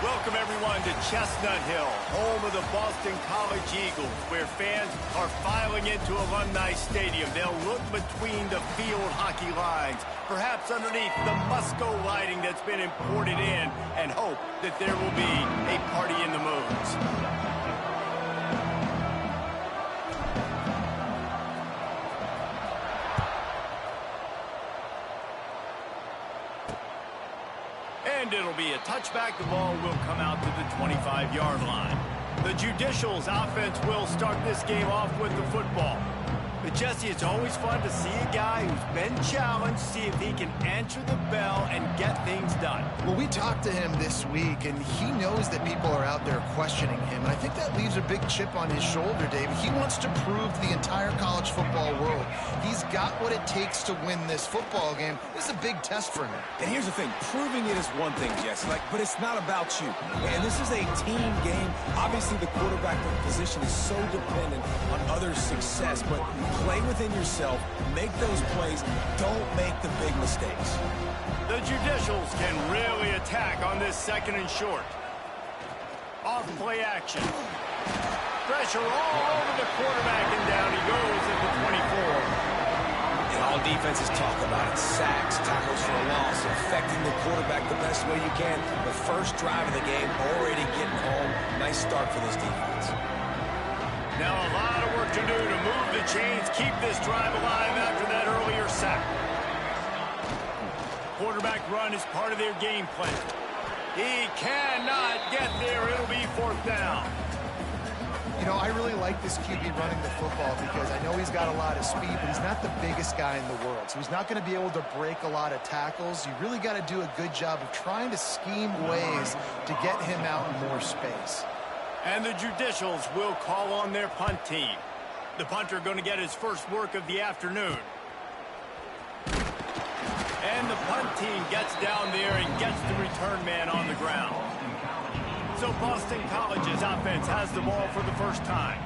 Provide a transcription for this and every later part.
Welcome, everyone, to Chestnut Hill, home of the Boston College Eagles, where fans are filing into Alumni Stadium. They'll look between the field hockey lines, perhaps underneath the Musco lighting that's been imported in, and hope that there will be a party in the moves. And it'll be a touchback. The ball will come out to the 25-yard line. The Judicials offense will start this game off with the football. But, Jesse, it's always fun to see a guy who's been challenged, see if he can answer the bell and get things done. Well, we talked to him this week, and he knows that people are out there questioning him. And I think that leaves a big chip on his shoulder, David. He wants to prove to the entire college football world he's got what it takes to win this football game. This is a big test for him. And here's the thing. Proving it is one thing, Jesse, but it's not about you. And this is a team game. Obviously, the quarterback position is so dependent on others' success, but play within yourself, make those plays, don't make the big mistakes. The Judicials can really attack on this second and short. Off play action. Pressure all over the quarterback, and down he goes at the 24. And all defenses talk about it. Sacks, tackles for a loss, affecting the quarterback the best way you can. The first drive of the game, already getting home. Nice start for this defense. Now a lot of work to do to move the chains, keep this drive alive after that earlier sack. Quarterback run is part of their game plan. He cannot get there. It'll be fourth down. You know, I really like this QB running the football because I know he's got a lot of speed, but he's not the biggest guy in the world. So he's not going to be able to break a lot of tackles. You really got to do a good job of trying to scheme ways to get him out in more space. And the Judicials will call on their punt team. The punter going to get his first work of the afternoon. And the punt team gets down there and gets the return man on the ground. So Boston College's offense has the ball for the first time.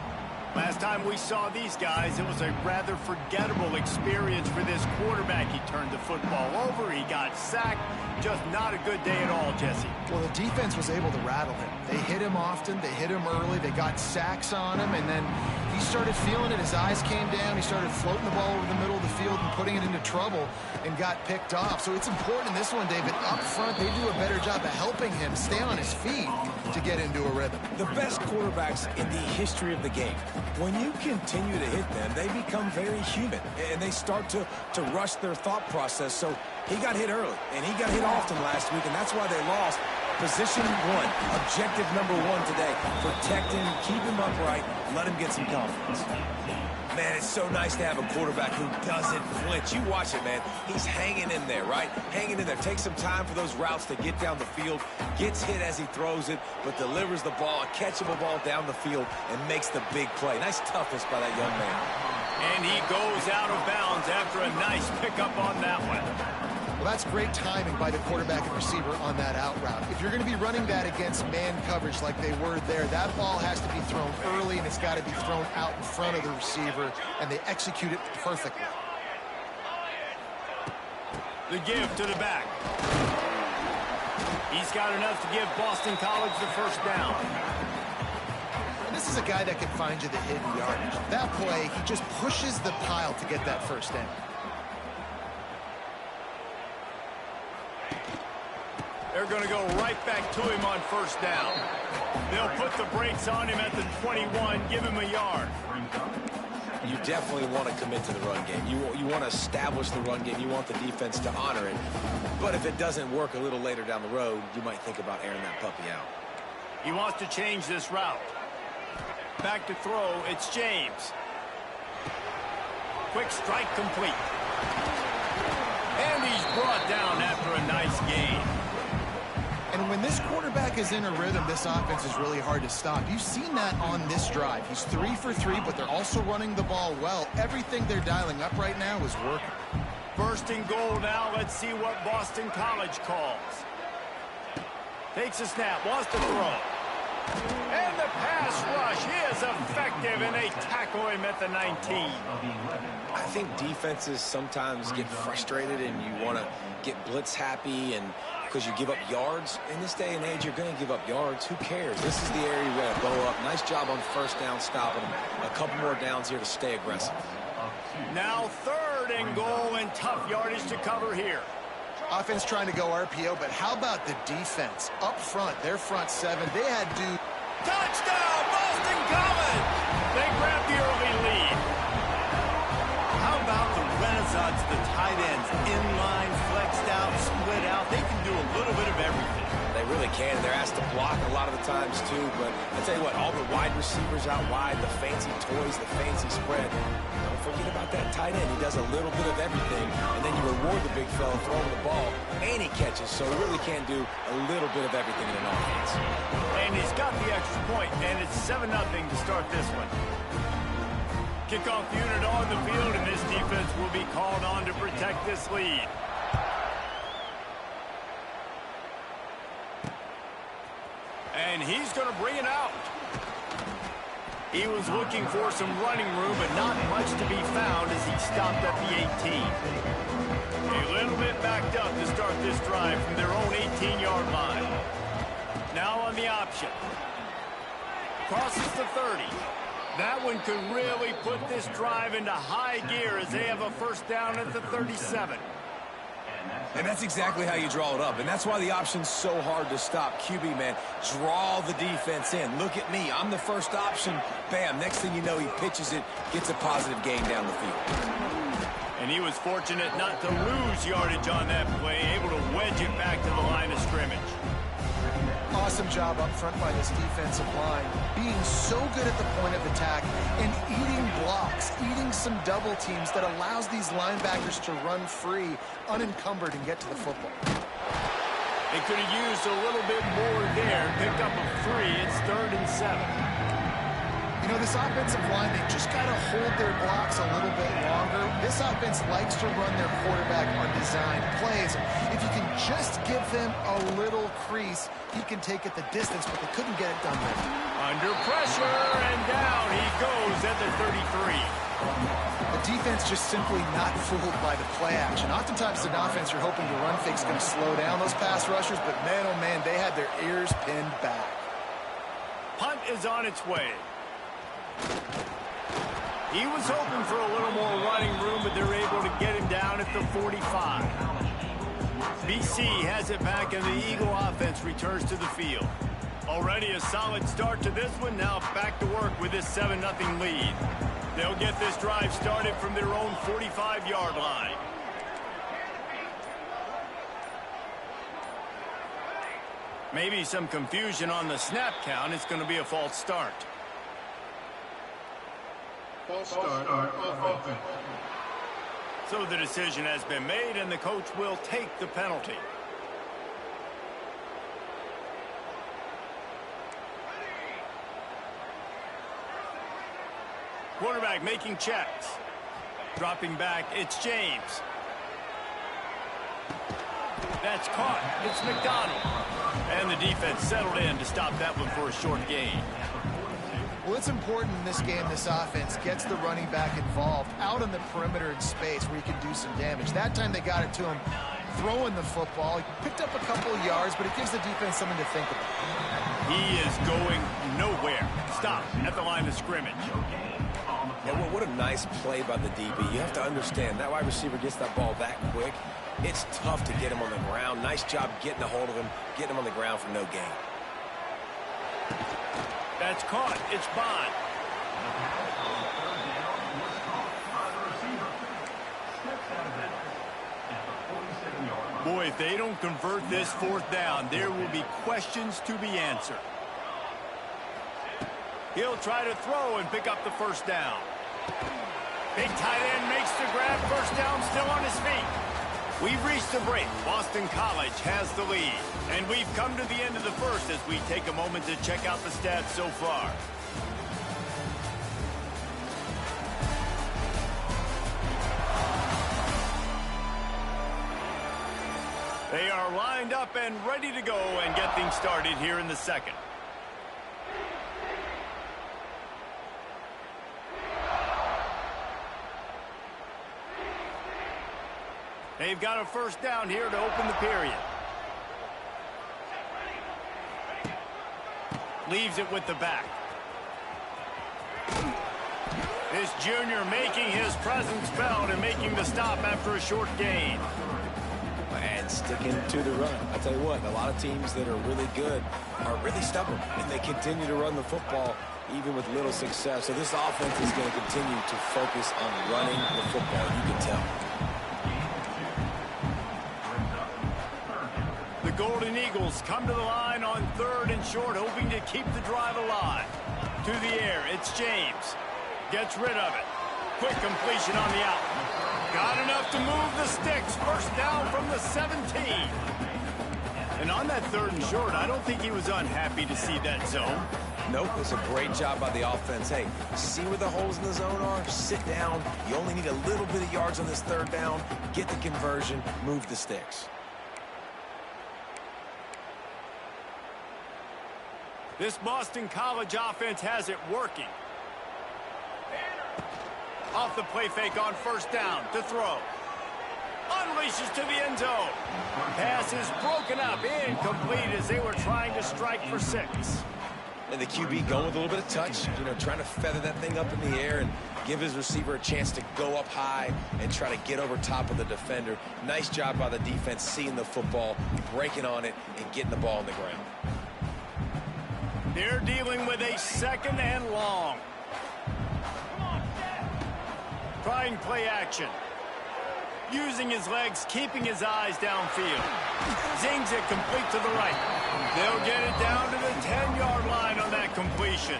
Last time we saw these guys, it was a rather forgettable experience for this quarterback. He turned the football over, he got sacked. Just not a good day at all, Jesse. Well, the defense was able to rattle him. They hit him often, they hit him early, they got sacks on him, and then he started feeling it. His eyes came down, he started floating the ball over the middle of the field and putting it into trouble and got picked off. So it's important in this one, David. Up front, they do a better job of helping him stay on his feet to get into a rhythm. The best quarterbacks in the history of the game, when you continue to hit them, they become very human, and they start to rush their thought process. So he got hit early, and he got hit often last week, and that's why they lost. Position one, objective number one today. Protect him, keep him upright, let him get some confidence. Man, it's so nice to have a quarterback who doesn't flinch. You watch it, man. He's hanging in there, right? Hanging in there. Takes some time for those routes to get down the field. Gets hit as he throws it, but delivers the ball, a catchable ball down the field, and makes the big play. Nice toughness by that young man. And he goes out of bounds after a nice pickup on that one. Well, that's great timing by the quarterback and receiver on that out route. If you're going to be running that against man coverage like they were there, that ball has to be thrown early, and it's got to be thrown out in front of the receiver, and they execute it perfectly. The give to the back. He's got enough to give Boston College the first down. And this is a guy that can find you the hidden yardage. That play, he just pushes the pile to get that first down. They're going to go right back to him on first down. They'll put the brakes on him at the 21, give him a yard. You definitely want to commit to the run game. You want to establish the run game. You want the defense to honor it. But if it doesn't work a little later down the road, you might think about airing that puppy out. He wants to change this route. Back to throw, it's James. Quick strike complete. And he's brought down after a nice gain. And when this quarterback is in a rhythm, this offense is really hard to stop. You've seen that on this drive. He's 3 for 3, but they're also running the ball well. Everything they're dialing up right now is working. First and goal now. Let's see what Boston College calls. Takes a snap, wants to throw. And the pass rush is effective. effective, and they tackle him at the 19. I think defenses sometimes get frustrated and you want to get blitz happy and because you give up yards. In this day and age, you're going to give up yards. Who cares? This is the area you got to bow up. Nice job on first down stopping them. A couple more downs here to stay aggressive. Now 3rd and goal and tough yardage to cover here. Offense trying to go RPO, but how about the defense? Up front, their front 7, they had to... Touchdown, Boston College! They grabbed the early lead. How about the renaissance of the tight ends? Inline, flexed out, split out. They can do a little bit of everything. They really can. They're asked to block a lot of the times, too. But I tell you what, all the wide receivers out wide, the fancy toys, the fancy spread. Don't forget about that tight end. He does a little bit of everything, and then you reward the big fella throwing the ball, and he catches. So he really can do a little bit of everything in an offense. And he's got the extra point, and it's 7-0 to start this one. Kickoff unit on the field, and this defense will be called on to protect this lead. And he's going to bring it out. He was looking for some running room, but not much to be found as he stopped at the 18. A little bit backed up to start this drive from their own 18-yard line. Now on the option. Crosses the 30. That one could really put this drive into high gear as they have a first down at the 37. And that's exactly how you draw it up. And that's why the option's so hard to stop. QB, man, draw the defense in. Look at me. I'm the first option. Bam. Next thing you know, he pitches it, gets a positive gain down the field. And he was fortunate not to lose yardage on that play, able to wedge it back to the line of scrimmage. Awesome job up front by this defensive line, being so good at the point of attack and eating blocks, eating some double teams that allows these linebackers to run free, unencumbered, and get to the football. They could have used a little bit more there, picked up a 3. It's 3rd and 7. You know, this offensive line, they just got to hold their blocks a little bit longer. This offense likes to run their quarterback on design plays. If you can just give them a little crease, he can take it the distance, but they couldn't get it done there. Under pressure, and down he goes at the 33. The defense just simply not fooled by the play action. Oftentimes, an offense, you're hoping the run fake's going to slow down those pass rushers, but man, oh man, they had their ears pinned back. Punt is on its way. He was hoping for a little more running room, but they're able to get him down at the 45. BC has it back, and the Eagle offense returns to the field. Already a solid start to this one. Now back to work with this 7-0 lead. They'll get this drive started from their own 45-yard line. Maybe some confusion on the snap count. It's going to be a false start. False start on offense. So the decision has been made, and the coach will take the penalty. Quarterback making checks. Dropping back, it's James. That's caught. It's McDonald. And the defense settled in to stop that one for a short gain. Well, it's important in this game this offense gets the running back involved out on the perimeter in space where he can do some damage. That time they got it to him throwing the football. He picked up a couple of yards, but it gives the defense something to think about. He is going nowhere. Stop at the line of scrimmage. Yeah, well, what a nice play by the DB. You have to understand, that wide receiver gets that ball that quick. It's tough to get him on the ground. Nice job getting a hold of him, getting him on the ground for no gain. That's caught. It's Bond. Boy, if they don't convert this 4th down, there will be questions to be answered. He'll try to throw and pick up the first down. Big tight end makes the grab. First down, still on his feet. We've reached the break. Boston College has the lead. And we've come to the end of the first as we take a moment to check out the stats so far. They are lined up and ready to go and get things started here in the second. They've got a first down here to open the period. Leaves it with the back. This junior making his presence felt and making the stop after a short gain. And sticking to the run. I'll tell you what, a lot of teams that are really good are really stubborn, and they continue to run the football even with little success. So this offense is going to continue to focus on running the football, you can tell. The Golden Eagles come to the line on 3rd and short, hoping to keep the drive alive. To the air, it's James. Gets rid of it. Quick completion on the out. Got enough to move the sticks. First down from the 17. And on that 3rd and short, I don't think he was unhappy to see that zone. Nope, it's a great job by the offense. Hey, see where the holes in the zone are? Sit down. You only need a little bit of yards on this 3rd down. Get the conversion. Move the sticks. This Boston College offense has it working. Off the play fake on first down to throw. Unleashes to the end zone. Pass is broken up, incomplete as they were trying to strike for 6. And the QB going with a little bit of touch, trying to feather that thing up in the air and give his receiver a chance to go up high and try to get over top of the defender. Nice job by the defense seeing the football, breaking on it, and getting the ball on the ground. They're dealing with a 2nd and long. Trying play action. Using his legs, keeping his eyes downfield. Zings it complete to the right. They'll get it down to the 10-yard line on that completion.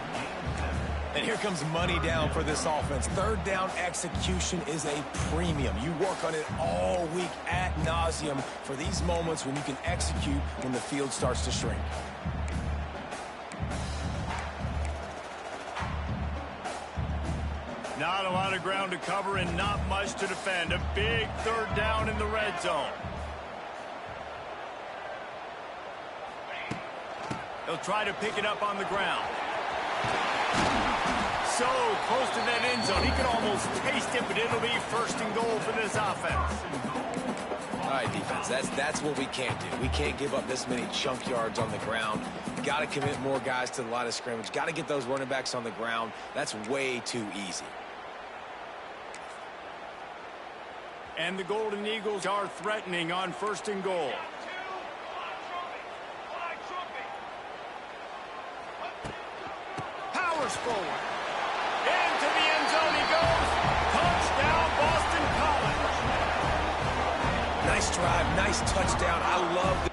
And here comes money down for this offense. 3rd down execution is a premium. You work on it all week ad nauseum for these moments when you can execute when the field starts to shrink. Not a lot of ground to cover and not much to defend. A big 3rd down in the red zone. They'll try to pick it up on the ground. So close to that end zone. He could almost taste it, but it'll be 1st and goal for this offense. All right, defense, that's what we can't do. We can't give up this many chunk yards on the ground. Got to commit more guys to the line of scrimmage. Got to get those running backs on the ground. That's way too easy. And the Golden Eagles are threatening on 1st and goal. Powers forward. Into the end zone he goes. Touchdown, Boston College. Nice drive, nice touchdown. I love it.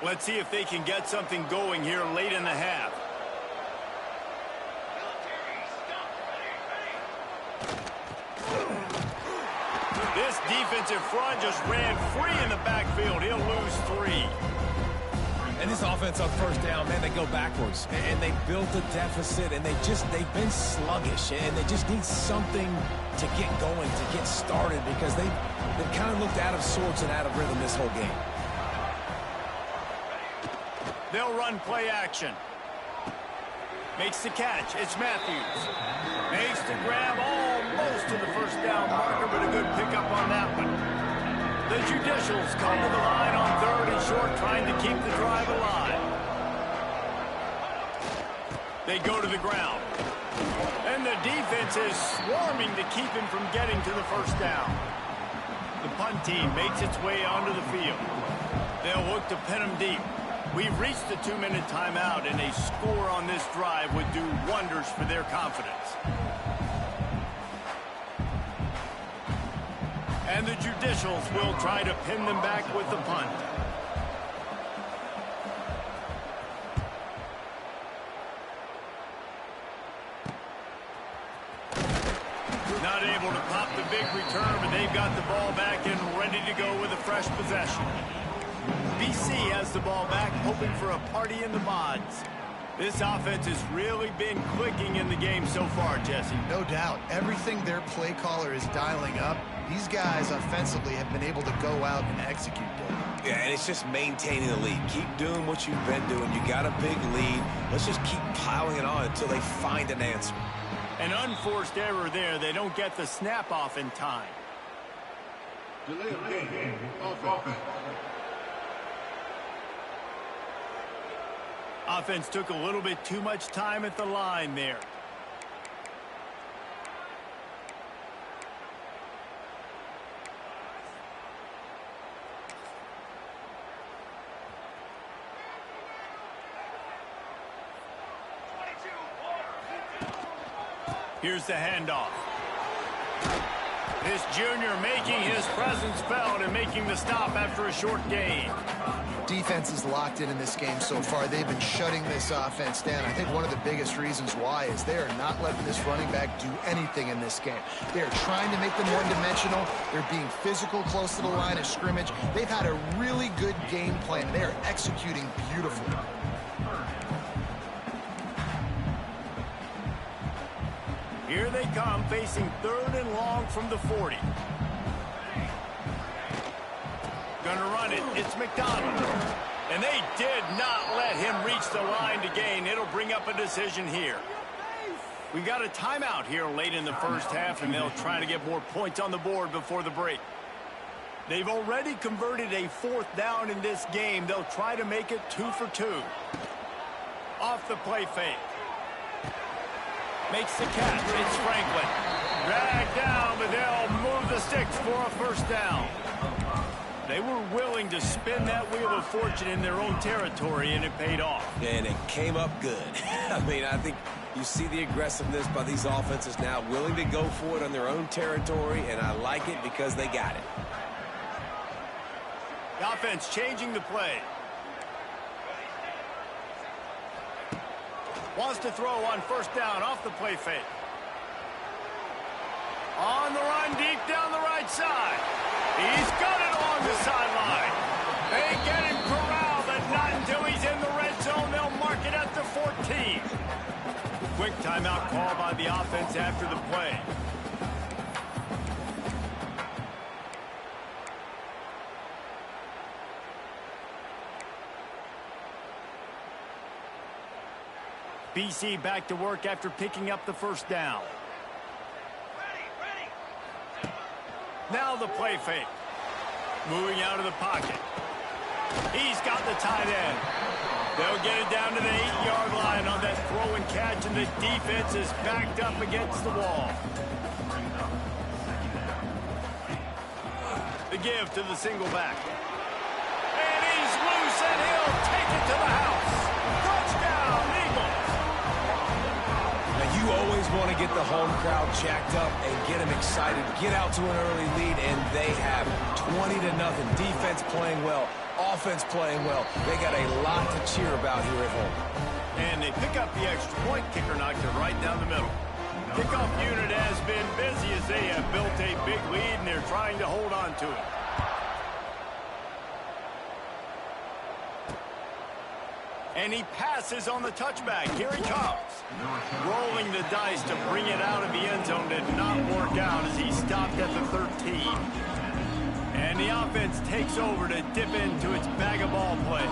Let's see if they can get something going here late in the half. This defensive front just ran free in the backfield. He'll lose 3. And this offense on 1st down, man, they go backwards. And they built a deficit, and they've been sluggish. And they just need something to get going, to get started, because they've kind of looked out of sorts and out of rhythm this whole game. They'll run play action. Makes the catch. It's Matthews. Makes the grab almost to the 1st down marker, but a good pickup on that one. The Judicials come to the line on 3rd and short, trying to keep the drive alive. They go to the ground. And the defense is swarming to keep him from getting to the 1st down. The punt team makes its way onto the field. They'll look to pin him deep. We've reached the 2-minute timeout, and a score on this drive would do wonders for their confidence. And the Judicials will try to pin them back with the punt. Not able to pop the big return, but they've got the ball back and ready to go with a fresh possession. BC has the ball back, hoping for a party in the mods. This offense has really been clicking in the game so far, Jesse. No doubt. Everything their play caller is dialing up, these guys offensively have been able to go out and execute, Dave. Yeah, and it's just maintaining the lead. Keep doing what you've been doing. You got a big lead. Let's just keep piling it on until they find an answer. An unforced error there. They don't get the snap off in time. Delay of game. Offense. Offense took a little bit too much time at the line there. Here's the handoff. This junior making his presence felt and making the stop after a short gain. Defense is locked in this game so far. They've been shutting this offense down. I think one of the biggest reasons why is they are not letting this running back do anything in this game. They're trying to make them one-dimensional. They're being physical close to the line of scrimmage. They've had a really good game plan. They're executing beautifully. Here they come, facing 3rd and long from the 40. Gonna run it. It's McDonald. And they did not let him reach the line to gain. It'll bring up a decision here. We got a timeout here late in the first half, and they'll try to get more points on the board before the break. They've already converted a 4th down in this game. They'll try to make it 2 for 2. Off the play fake. Makes the catch. It's Franklin. Dragged down, but they'll move the sticks for a first down. They were willing to spin that wheel of fortune in their own territory, and it paid off. And it came up good. I mean, I think you see the aggressiveness by these offenses now, willing to go for it on their own territory, and I like it because they got it. The offense changing the play. Wants to throw on first down off the play fake. On the run deep down the right side. He's got it along the sideline. They get him corralled, but not until he's in the red zone. They'll mark it at the 14. Quick timeout call by the offense after the play. BC back to work after picking up the first down. Now the play fake. Moving out of the pocket. He's got the tight end. They'll get it down to the 8-yard line on that throw and catch, and the defense is backed up against the wall. The give to the single back. And he's loose, and he'll take it to the house. Touchdown, Eagles. Now, you always want to get the home crowd jacked up and get them excited. Get out to an early lead, and they have 20-0. Defense playing well. Offense playing well. They got a lot to cheer about here at home. And they pick up the extra point. Kicker knocked it right down the middle. Kickoff unit has been busy as they have built a big lead, and they're trying to hold on to it. And he passes on the touchback. Here he comes. Rolling the dice to bring it out of the end zone did not work out as he stopped at the 13. And the offense takes over to dip into its bag of ball plays.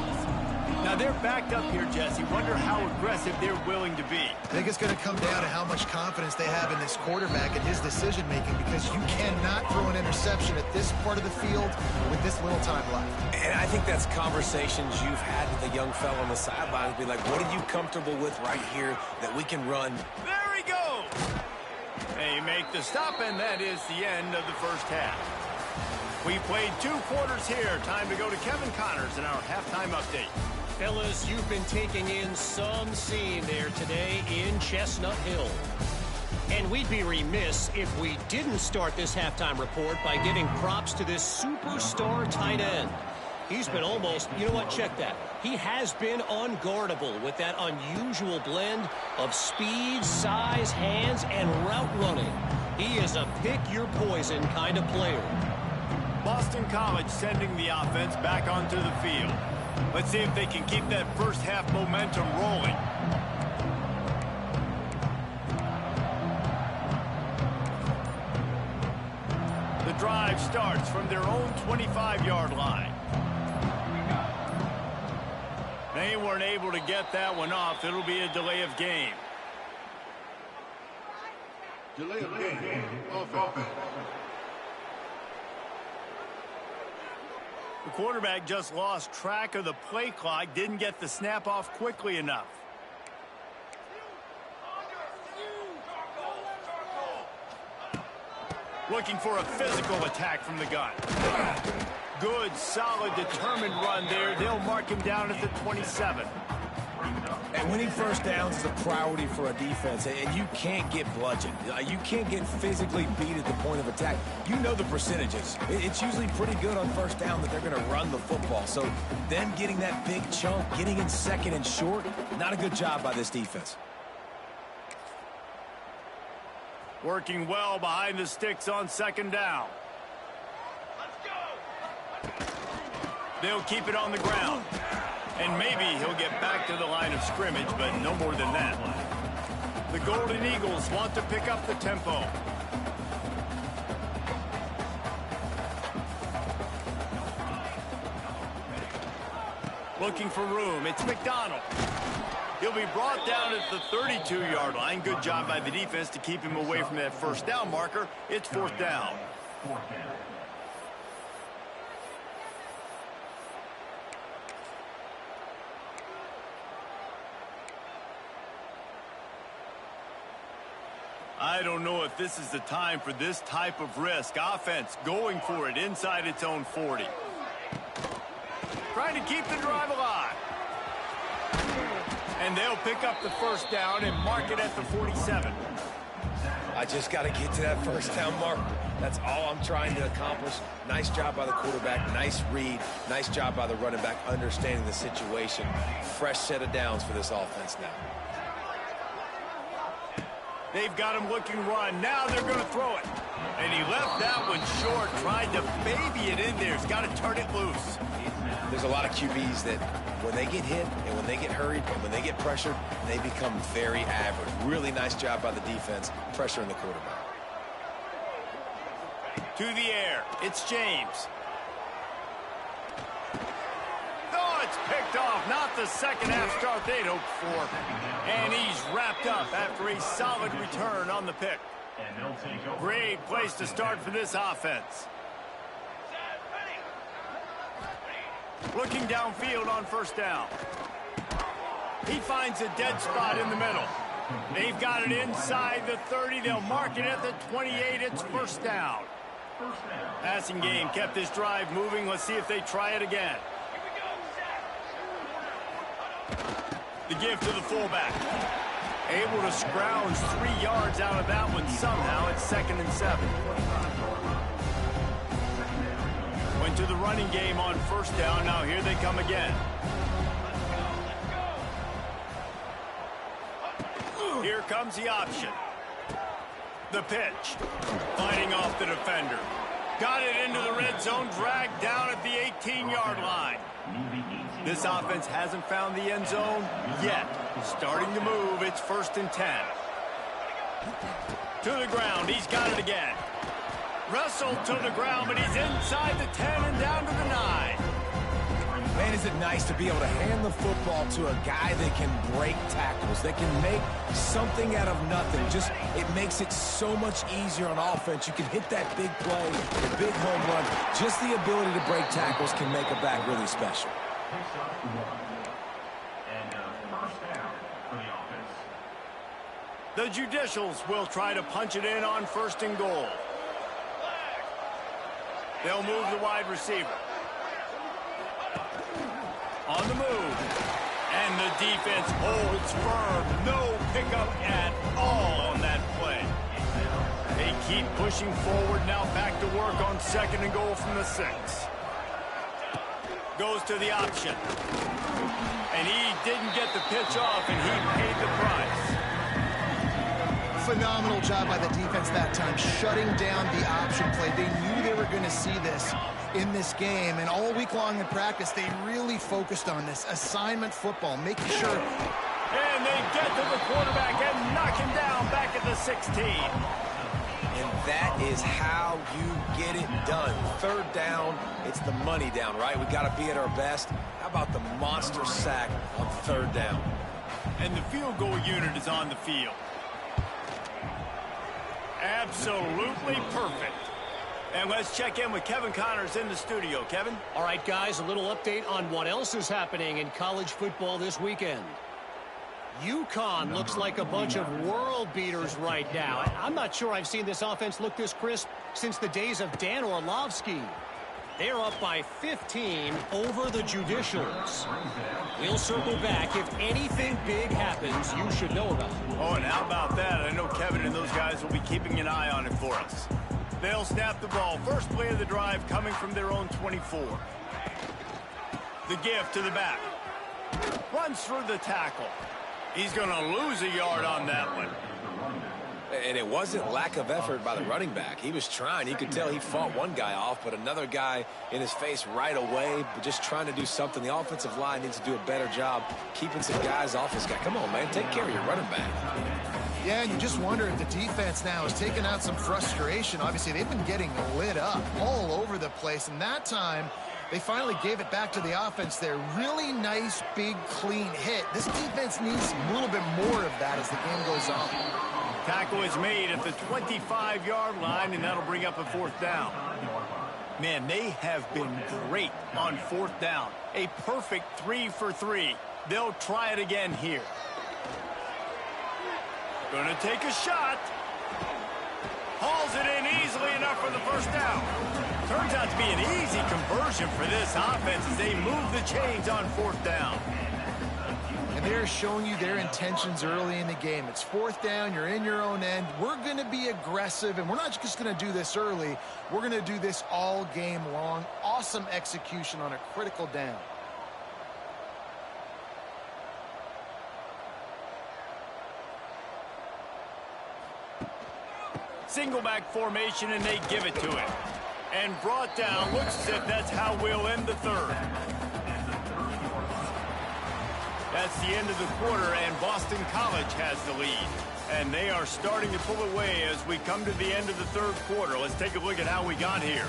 Now they're backed up here, Jesse. Wonder how aggressive they're willing to be. I think it's going to come down to how much confidence they have in this quarterback and his decision-making, because you cannot throw an interception at this part of the field with this little time left. And I think that's conversations you've had with the young fellow on the sidelines. Be like, what are you comfortable with right here that we can run? There he goes. They make the stop, and that is the end of the first half. We played 2 quarters here. Time to go to Kevin Connors in our halftime update. Fellas, you've been taking in some scene there today in Chestnut Hill. And we'd be remiss if we didn't start this halftime report by giving props to this superstar tight end. He's been almost, you know what, check that. He has been unguardable with that unusual blend of speed, size, hands, and route running. He is a pick-your-poison kind of player. Boston College sending the offense back onto the field. Let's see if they can keep that first half momentum rolling. The drive starts from their own 25-yard line. They weren't able to get that one off. It'll be a delay of game. Delay of game. Offense. The quarterback just lost track of the play clock, didn't get the snap off quickly enough. Looking for a physical attack from the gun. Good, solid, determined run there. They'll mark him down at the 27. And winning first downs is a priority for a defense, and you can't get bludgeoned. You can't get physically beat at the point of attack. You know the percentages. It's usually pretty good on first down that they're going to run the football. So them getting that big chunk, getting in second and short, not a good job by this defense. Working well behind the sticks on second down. They'll keep it on the ground. And maybe he'll get back to the line of scrimmage, but no more than that. The Golden Eagles want to pick up the tempo. Looking for room. It's McDonald. He'll be brought down at the 32-yard line. Good job by the defense to keep him away from that first down marker. It's fourth down. I don't know if this is the time for this type of risk. Offense going for it inside its own 40. Trying to keep the drive alive. And they'll pick up the first down and mark it at the 47. I just got to get to that first down mark. That's all I'm trying to accomplish. Nice job by the quarterback. Nice read. Nice job by the running back understanding the situation. Fresh set of downs for this offense now. They've got him looking run. Now they're going to throw it. And he left that one short, tried to baby it in there. He's got to turn it loose. There's a lot of QBs that when they get hit and when they get hurried and when they get pressured, they become very average. Really nice job by the defense, pressuring the quarterback. To the air. It's James. Oh, it's picked off. Not the second half start they'd hoped for. And he's wrapped up after a solid return on the pick. Great place to start for this offense. Looking downfield on first down. He finds a dead spot in the middle. They've got it inside the 30. They'll mark it at the 28. It's first down. Passing game kept this drive moving. Let's see if they try it again. The give to the fullback. Able to scrounge 3 yards out of that one somehow. It's 2nd and 7. Went to the running game on first down. Now here they come again. Here comes the option. The pitch. Fighting off the defender. Got it into the red zone. Dragged down at the 18-yard line. This offense hasn't found the end zone yet. Starting to move. It's 1st and 10. To the ground. He's got it again. Wrestled to the ground, but he's inside the 10 and down to the 9. Man, is it nice to be able to hand the football to a guy that can break tackles, that can make something out of nothing. Just, it makes it so much easier on offense. You can hit that big play, the big home run. Just the ability to break tackles can make a back really special. The Judicials will try to punch it in on 1st and goal. They'll move the wide receiver. On the move. And the defense holds firm. No pickup at all on that play. They keep pushing forward. Now back to work on 2nd and goal from the 6. Goes to the option. And he didn't get the pitch off, and he paid the price. Phenomenal job by the defense that time, shutting down the option play. They knew they were going to see this in this game, and all week long in practice, they really focused on this assignment football, making sure. And they get to the quarterback and knock him down back at the 16. And that is how you get it done. Third down, it's the money down, right? We got to be at our best. How about the monster sack on third down? And the field goal unit is on the field. Absolutely perfect. And let's check in with Kevin Connors in the studio. Kevin? All right, guys, a little update on what else is happening in college football this weekend. UConn looks like a bunch of world beaters right now. I'm not sure I've seen this offense look this crisp since the days of Dan Orlovsky. They're up by 15 over the Judicials. We'll circle back if anything big happens you should know about. Oh, and how about that? I know Kevin and those guys will be keeping an eye on it for us. They'll snap the ball. First play of the drive coming from their own 24. The give to the back. Runs through the tackle. He's going to lose a yard on that one. And it wasn't lack of effort by the running back. He was trying. You could tell he fought one guy off, but another guy in his face right away, but just trying to do something. The offensive line needs to do a better job keeping some guys off his guy. Come on, man. Take care of your running back. Yeah, and you just wonder if the defense now is taking out some frustration. Obviously, they've been getting lit up all over the place, and that time they finally gave it back to the offense there. Really nice, big, clean hit. This defense needs a little bit more of that as the game goes on. Tackle is made at the 25-yard line, and that'll bring up a fourth down. Man, they have been great on fourth down. A perfect 3 for 3. They'll try it again here. Going to take a shot. Hauls it in easily enough for the first down. Turns out to be an easy conversion for this offense as they move the chains on fourth down. And they're showing you their intentions early in the game. It's fourth down. You're in your own end. We're going to be aggressive, and we're not just going to do this early. We're going to do this all game long. Awesome execution on a critical down. Single back formation, and they give it to him. And brought down. Looks as if that's how we'll end the third. That's the end of the quarter, and Boston College has the lead. And they are starting to pull away as we come to the end of the third quarter. Let's take a look at how we got here.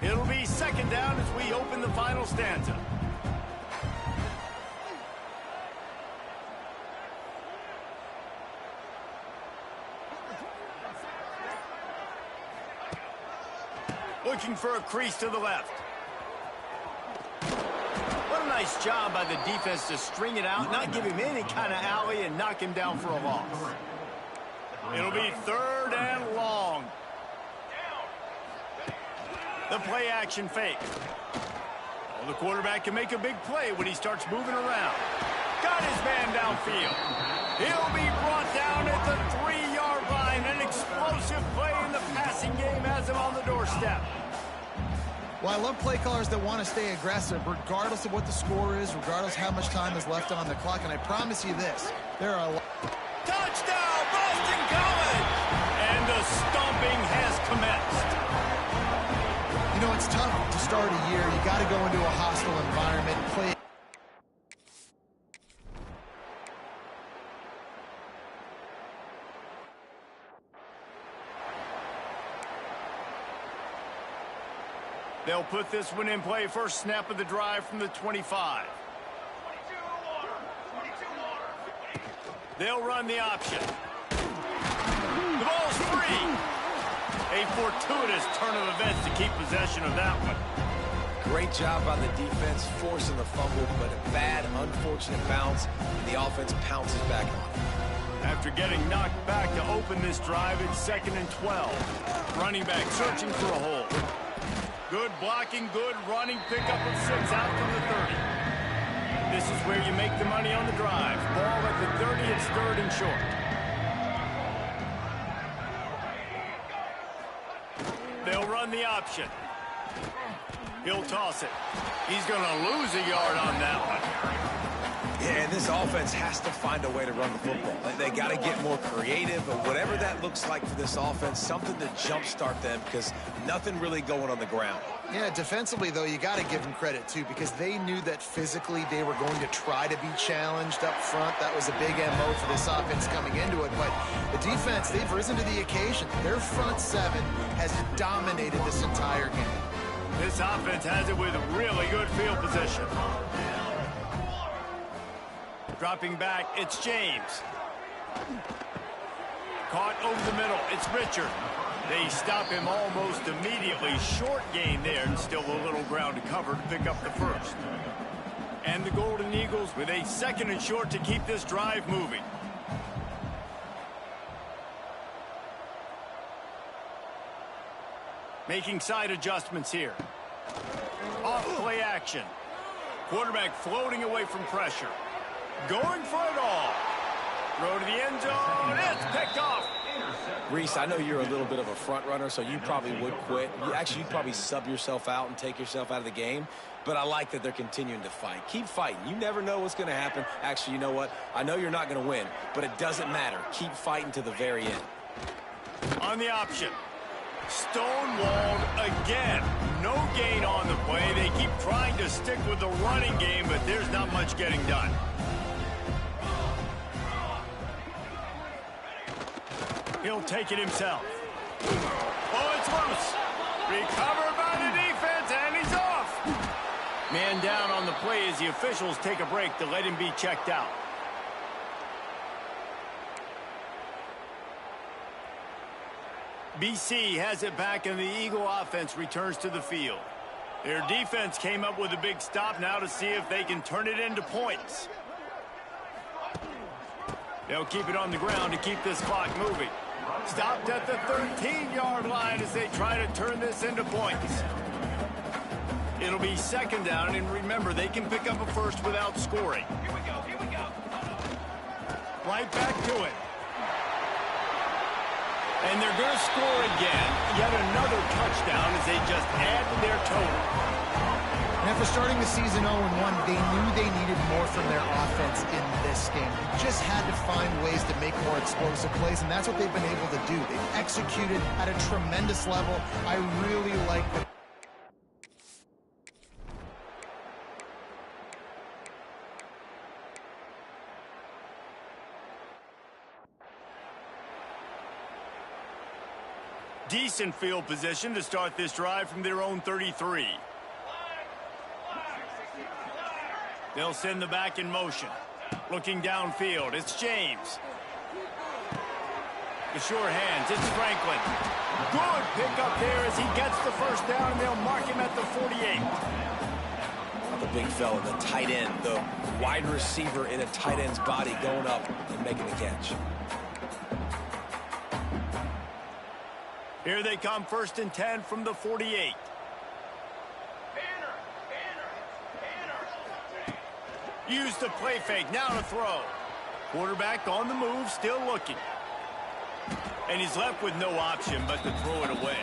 It'll be second down as we open the final stanza. Looking for a crease to the left. What a nice job by the defense to string it out, not give him any kind of alley, and knock him down for a loss. It'll be third and long. The play action fake. Well, the quarterback can make a big play when he starts moving around. Got his man downfield. He'll be brought down at the 3-yard line. An explosive play in the passing game has him on the doorstep. Well, I love play callers that want to stay aggressive, regardless of what the score is, regardless how much time is left on the clock. And I promise you this, there are a lot. Touchdown, Boston College! And the stomping has commenced. You know, it's tough to start a year. You got to go into a hostile environment, play. They'll put this one in play. First snap of the drive from the 25. They'll run the option. The ball's free. A fortuitous turn of events to keep possession of that one. Great job by the defense forcing the fumble, but a bad, unfortunate bounce, and the offense pounces back on it. After getting knocked back to open this drive, it's 2nd and 12. Running back searching for a hole. Good blocking, good running, pickup of 6 out to the 30. This is where you make the money on the drive. Ball at the 30, it's 3rd and short. They'll run the option. He'll toss it. He's going to lose a yard on that one. Yeah, and this offense has to find a way to run the football. They got to get more creative, but whatever that looks like for this offense, something to jumpstart them because nothing really going on the ground. Yeah, defensively, though, you got to give them credit, too, because they knew that physically they were going to try to be challenged up front. That was a big MO for this offense coming into it. But the defense, they've risen to the occasion. Their front seven has dominated this entire game. This offense has it with really good field position. Dropping back, it's James. Caught over the middle, it's Richard. They stop him almost immediately. Short gain there, and still a little ground to cover to pick up the first. And the Golden Eagles with a 2nd and short to keep this drive moving. Making side adjustments here. Off play action. Quarterback floating away from pressure. Going for it all. Throw to the end zone. It's picked off. Reese, I know you're a little bit of a front runner, so you probably would quit. You'd probably sub yourself out and take yourself out of the game. But I like that they're continuing to fight. Keep fighting. You never know what's going to happen. Actually, you know what? I know you're not going to win, but it doesn't matter. Keep fighting to the very end. On the option. Stonewalled again. No gain on the play. They keep trying to stick with the running game, but there's not much getting done. He'll take it himself. Oh, it's loose. Recovered by the defense, and he's off. Man down on the play as the officials take a break to let him be checked out. BC has it back, and the Eagle offense returns to the field. Their defense came up with a big stop now to see if they can turn it into points. They'll keep it on the ground to keep this clock moving. Stopped at the 13-yard line as they try to turn this into points. It'll be 2nd down, and remember, they can pick up a first without scoring. Here we go. Right back to it. And they're going to score again. Yet another touchdown as they just add to their total. And after starting the season 0-1, they knew they needed more from their offense in this game. They just had to find ways to make more explosive plays, and that's what they've been able to do. They've executed at a tremendous level. I really like the decent field position to start this drive from their own 33. They'll send the back in motion. Looking downfield, it's James. The sure hands, it's Franklin. Good pickup there as he gets the first down, and they'll mark him at the 48. The big fella, the tight end, the wide receiver in a tight end's body going up and making the catch. Here they come, 1st and 10 from the 48. Use the play fake, now to throw. Quarterback on the move, still looking. And he's left with no option but to throw it away.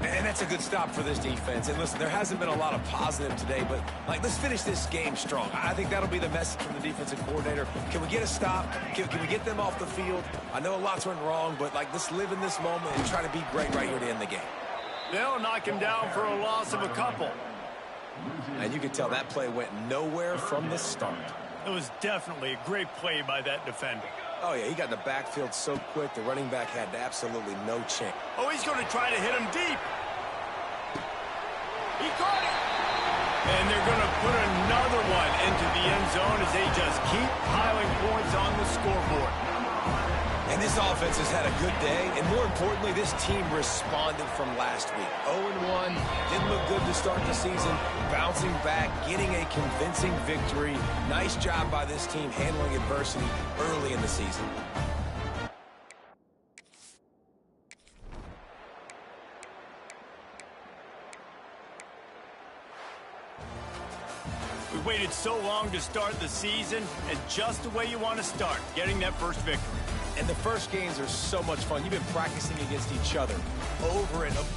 And that's a good stop for this defense. And listen, there hasn't been a lot of positive today, but let's finish this game strong. I think that'll be the message from the defensive coordinator. Can we get a stop? Can we get them off the field? I know a lot's went wrong, but let's live in this moment and try to be great right here to end the game. They'll knock him down for a loss of a couple. And you can tell that play went nowhere from the start. It was definitely a great play by that defender. Oh, yeah, he got in the backfield so quick, the running back had absolutely no chance. Oh, he's going to try to hit him deep. He caught it. And they're going to put another one into the end zone as they just keep piling points on the scoreboard. And this offense has had a good day, and more importantly, this team responded from last week. 0-1, didn't look good to start the season, bouncing back, getting a convincing victory. Nice job by this team handling adversity early in the season. We waited so long to start the season, and just the way you want to start, getting that first victory. And the first games are so much fun. You've been practicing against each other over and over.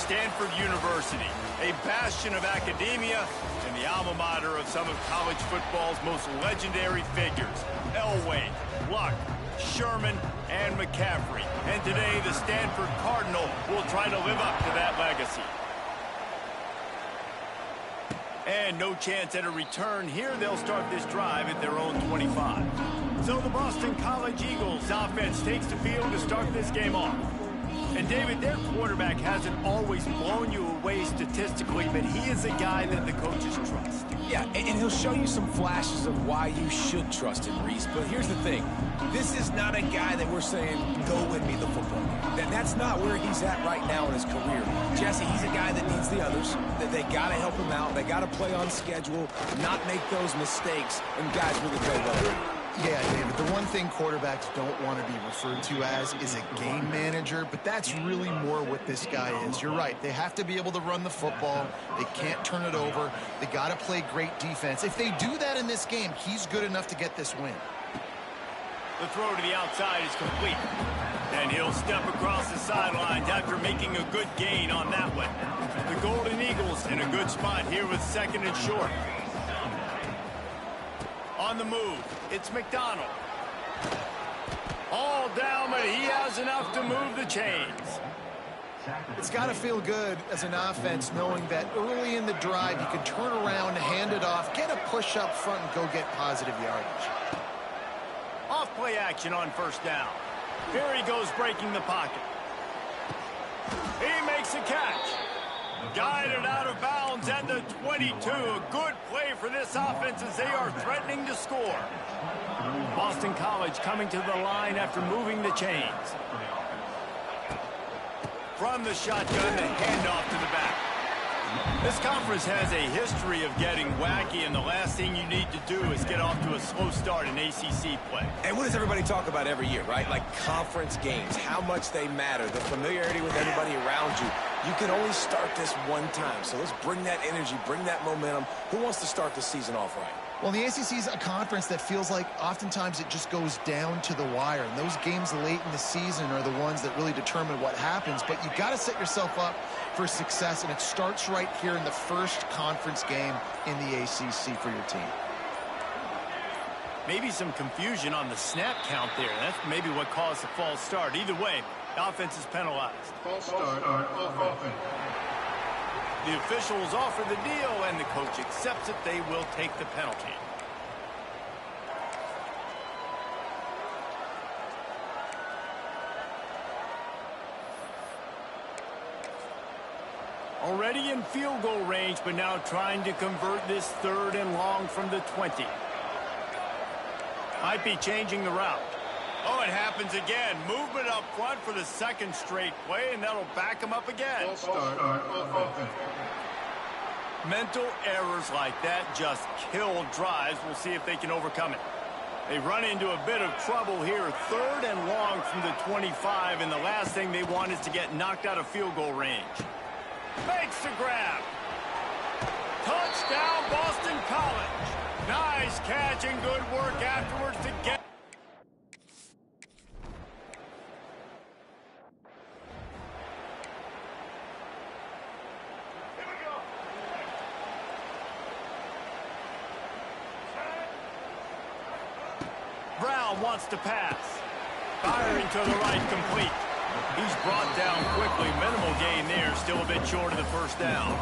Stanford University, a bastion of academia and the alma mater of some of college football's most legendary figures, Elway, Luck, Sherman, and McCaffrey. And today, the Stanford Cardinal will try to live up to that legacy. And no chance at a return here. They'll start this drive at their own 25. So the Boston College Eagles offense takes the field to start this game off. And David, their quarterback hasn't always blown you away statistically, but he is a guy that the coaches trust. Yeah, and he'll show you some flashes of why you should trust him, Reese. But here's the thing. This is not a guy that we're saying, go win me the football game. That's not where he's at right now in his career. Jesse, he's a guy that needs the others. That they got to help him out. They got to play on schedule, not make those mistakes, and guys really play well. Yeah, David, the one thing quarterbacks don't want to be referred to as is a game manager, but that's really more what this guy is. You're right. They have to be able to run the football. They can't turn it over. They got to play great defense. If they do that in this game, he's good enough to get this win. The throw to the outside is complete. And he'll step across the sidelines after making a good gain on that one. The Golden Eagles in a good spot here with 2nd and short. On the move, it's McDonald. All down, but he has enough to move the chains. It's got to feel good as an offense knowing that early in the drive you can turn around, hand it off, get a push up front, and go get positive yardage. Off play action on 1st down. Here he goes breaking the pocket. He makes a catch. Guided out of bounds at the 22. A good play for this offense as they are threatening to score. Boston College coming to the line after moving the chains. From the shotgun, the handoff to the back. This conference has a history of getting wacky, and the last thing you need to do is get off to a slow start in ACC play. And what does everybody talk about every year, right? Like conference games, how much they matter, the familiarity with everybody around you. You can only start this one time, so let's bring that energy, bring that momentum. Who wants to start the season off right? Well, the ACC is a conference that feels like oftentimes it just goes down to the wire. And those games late in the season are the ones that really determine what happens. But you got to set yourself up for success, and it starts right here in the first conference game in the ACC for your team. Maybe some confusion on the snap count there. That's maybe what caused the false start. Either way, the offense is penalized. False start off offense. The officials offer the deal, and the coach accepts it. They will take the penalty. Already in field goal range, but now trying to convert this 3rd and long from the 20. Might be changing the route. Oh, it happens again. Movement up front for the 2nd straight play, and that'll back him up again. False start off offense. Mental errors like that just kill drives. We'll see if they can overcome it. They run into a bit of trouble here. 3rd and long from the 25, and the last thing they want is to get knocked out of field goal range. Makes the grab. Touchdown, Boston College. Nice catch and good work afterwards to get. Brown wants to pass. Firing to the right, complete. He's brought down quickly. Minimal gain there. Still a bit short of the 1st down.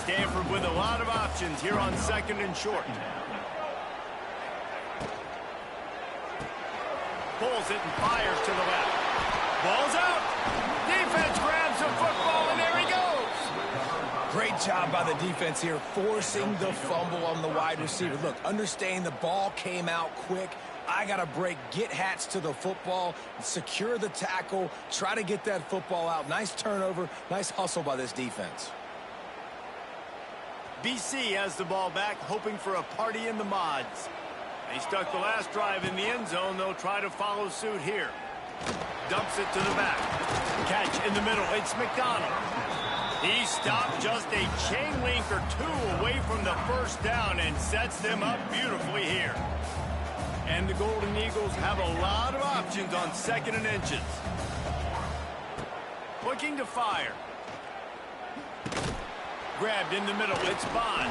Stanford with a lot of options here on 2nd and short. Pulls it and fires to the left. Ball's out. Defense grabs the football, and there he goes. Great job by the defense here, forcing the fumble on the wide receiver. Look, understand the ball came out quick. I got to break, get Hats to the football, secure the tackle, try to get that football out. Nice turnover, nice hustle by this defense. BC has the ball back, hoping for a party in the mods. They stuck the last drive in the end zone. They'll try to follow suit here. Dumps it to the back. Catch in the middle. It's McDonald. He stopped just a chain link or 2 away from the 1st down and sets them up beautifully here. And the Golden Eagles have a lot of options on 2nd and inches. Looking to fire. Grabbed in the middle. It's Bond.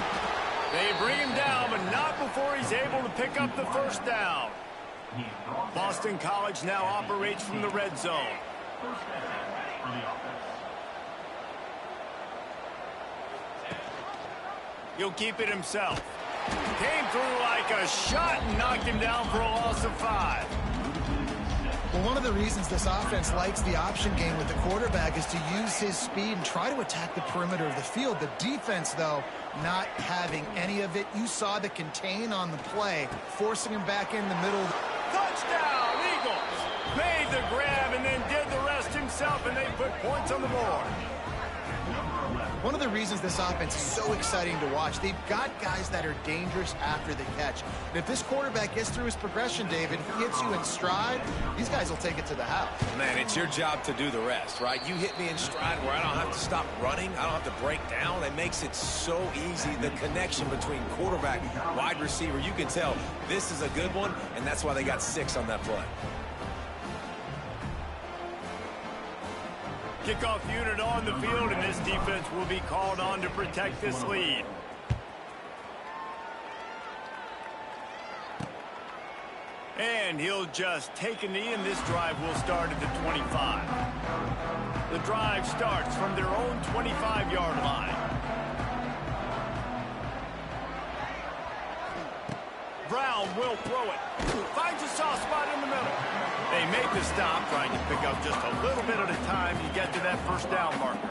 They bring him down, but not before he's able to pick up the 1st down. Boston College now operates from the red zone. He'll keep it himself. Came through like a shot and knocked him down for a loss of 5. Well, one of the reasons this offense likes the option game with the quarterback is to use his speed and try to attack the perimeter of the field. The defense, though, not having any of it. You saw the contain on the play, forcing him back in the middle. Touchdown, Eagles! Made the grab and then did the rest himself, and they put points on the board. One of the reasons this offense is so exciting to watch, they've got guys that are dangerous after the catch. And if this quarterback gets through his progression, David, he hits you in stride, these guys will take it to the house. Man, it's your job to do the rest, right? You hit me in stride where I don't have to stop running. I don't have to break down. It makes it so easy. The connection between quarterback, wide receiver, you can tell this is a good one, and that's why they got 6 on that play. Kickoff unit on the field, and this defense will be called on to protect this lead. And he'll just take a knee, and this drive will start at the 25. The drive starts from their own 25-yard line. Brown will throw it. Finds a soft spot in the middle. They make the stop, trying to pick up just a little bit at a time to get to that first down marker.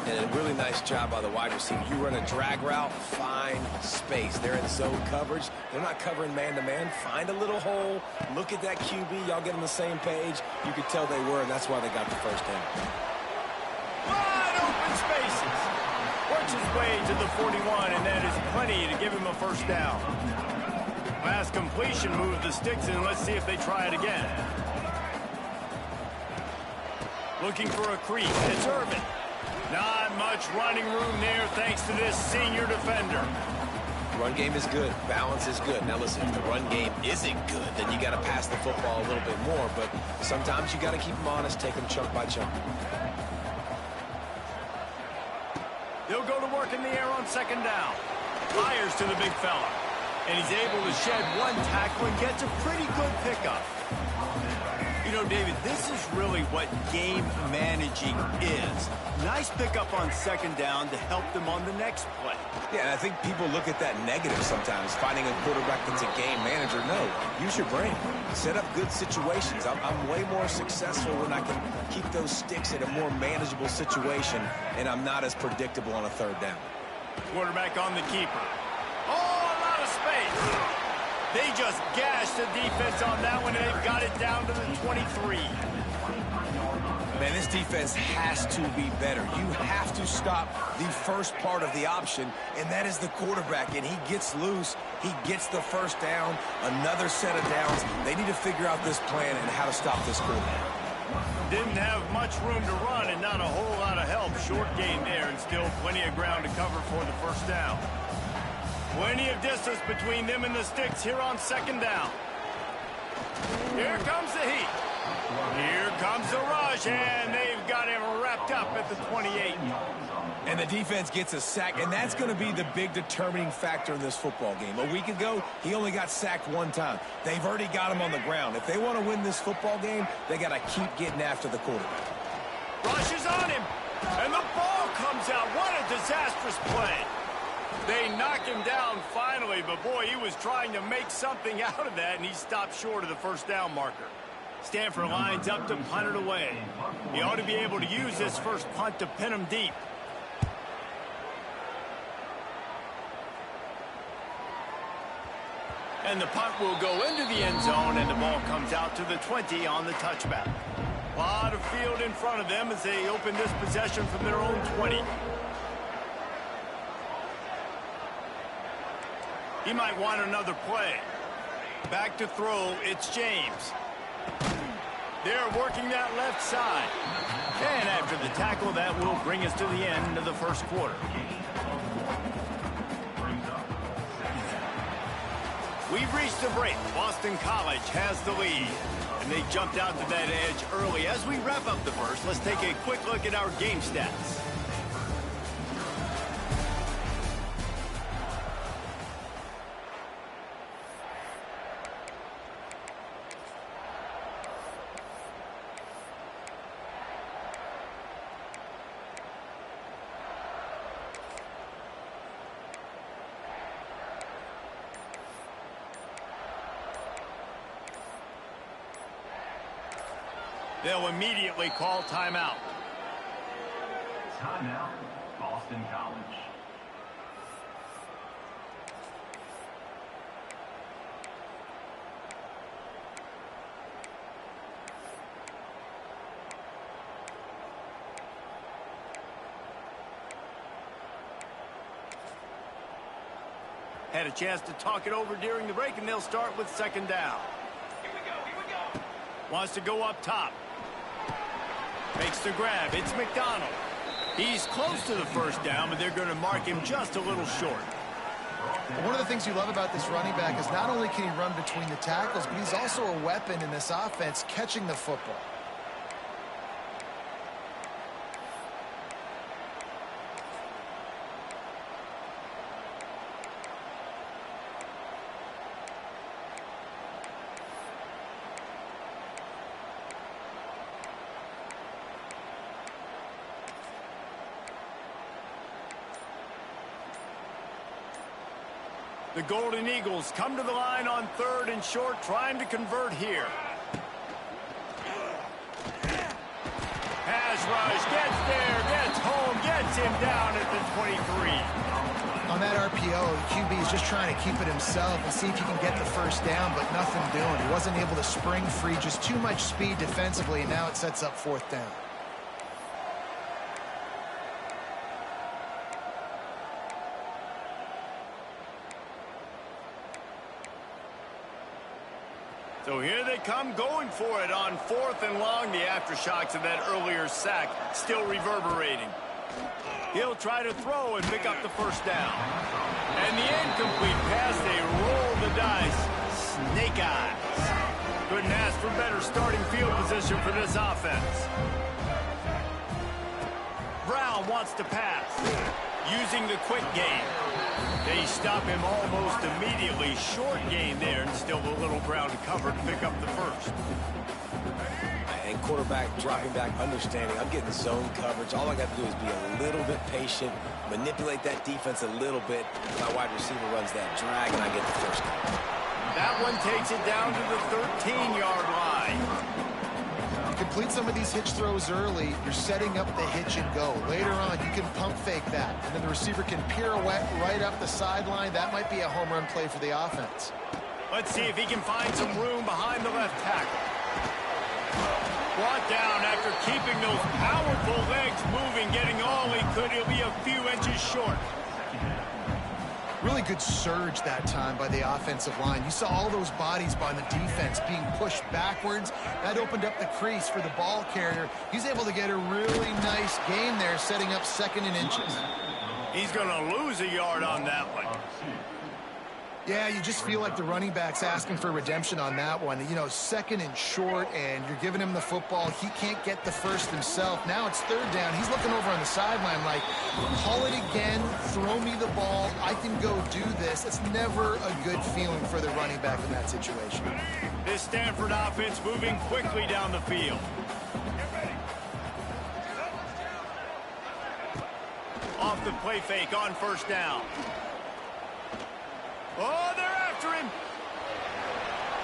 And a really nice job by the wide receiver. You run a drag route, find space. They're in zone coverage. They're not covering man-to-man. Find a little hole. Look at that QB. Y'all get on the same page. You could tell they were, and that's why they got the first down. Wide open spaces. Works his way to the 41, and that is plenty to give him a first down. Last completion moves the sticks, and let's see if they try it again. Looking for a crease. It's Irvin. Not much running room there thanks to this senior defender. Run game is good. Balance is good. Now listen, if the run game isn't good, then you got to pass the football a little bit more. But sometimes you got to keep them honest, take them chunk by chunk. They'll go to work in the air on second down. Fires to the big fella. And he's able to shed one tackle and gets a pretty good pickup. You know, David, this is really what game managing is. Nice pickup on second down to help them on the next play. Yeah, and I think people look at that negative sometimes, finding a quarterback that's a game manager. No, use your brain. Set up good situations. I'm way more successful when I can keep those sticks in a more manageable situation, and I'm not as predictable on a third down. Quarterback on the keeper. Oh, a lot of space. They just gashed the defense on that one, and they've got it down to the 23. Man, this defense has to be better. You have to stop the first part of the option, and that is the quarterback. And he gets loose. He gets the first down, another set of downs. They need to figure out this plan and how to stop this quarterback. Didn't have much room to run and not a whole lot of help. Short gain there, and still plenty of ground to cover for the first down. Plenty of distance between them and the sticks here on second down. Here comes the heat. Here comes the rush, and they've got him wrapped up at the 28. And the defense gets a sack, and that's going to be the big determining factor in this football game. A week ago, he only got sacked one time. They've already got him on the ground. If they want to win this football game, they got to keep getting after the quarterback. Rush is on him, and the ball comes out. What a disastrous play. They knock him down finally, but boy, he was trying to make something out of that, and he stopped short of the first down marker. Stanford lines up to punt it away. He ought to be able to use this first punt to pin him deep. And the punt will go into the end zone, and the ball comes out to the 20 on the touchback. A lot of field in front of them as they open this possession from their own 20. He might want another play. Back to throw, it's James. They're working that left side. And after the tackle, that will bring us to the end of the first quarter. We've reached the break. Boston College has the lead. And they jumped out to that edge early. As we wrap up the first, let's take a quick look at our game stats. They'll immediately call timeout. Timeout, Boston College. Had a chance to talk it over during the break, and they'll start with second down. Here we go. Wants to go up top. Makes the grab. It's McDonald. He's close to the first down, but they're going to mark him just a little short. One of the things you love about this running back is not only can he run between the tackles, but he's also a weapon in this offense catching the football. The Golden Eagles come to the line on 3rd and short, trying to convert here. Pass rush, gets there, gets home, gets him down at the 23. On that RPO, the QB is just trying to keep it himself and see if he can get the first down, but nothing doing. He wasn't able to spring free, just too much speed defensively, and now it sets up 4th down. So here they come going for it on 4th and long. The aftershocks of that earlier sack still reverberating. He'll try to throw and pick up the first down. And the incomplete pass, they roll the dice. Snake eyes. Couldn't ask for better starting field position for this offense. Brown wants to pass. Using the quick game. They stop him almost immediately. Short gain there, and still a little ground to cover to pick up the first. And quarterback dropping back, understanding I'm getting zone coverage. All I got to do is be a little bit patient, manipulate that defense a little bit. My wide receiver runs that drag, and I get the first down. That one takes it down to the 13-yard line. Complete some of these hitch throws early, you're setting up the hitch and go. Later on, you can pump fake that, and then the receiver can pirouette right up the sideline. That might be a home run play for the offense. Let's see if he can find some room behind the left tackle. Brought down after keeping those powerful legs moving, getting all he could. He'll be a few inches short. Really good surge that time by the offensive line. You saw all those bodies by the defense being pushed backwards. That opened up the crease for the ball carrier. He's able to get a really nice gain there, setting up 2nd and inches. He's going to lose a yard on that one. Yeah, you just feel like the running back's asking for redemption on that one. You know, 2nd and short, and you're giving him the football. He can't get the first himself. Now it's 3rd down. He's looking over on the sideline like, call it again, throw me the ball, I can go do this. It's never a good feeling for the running back in that situation. This Stanford offense moving quickly down the field. Off the play fake on 1st down. Oh, they're after him.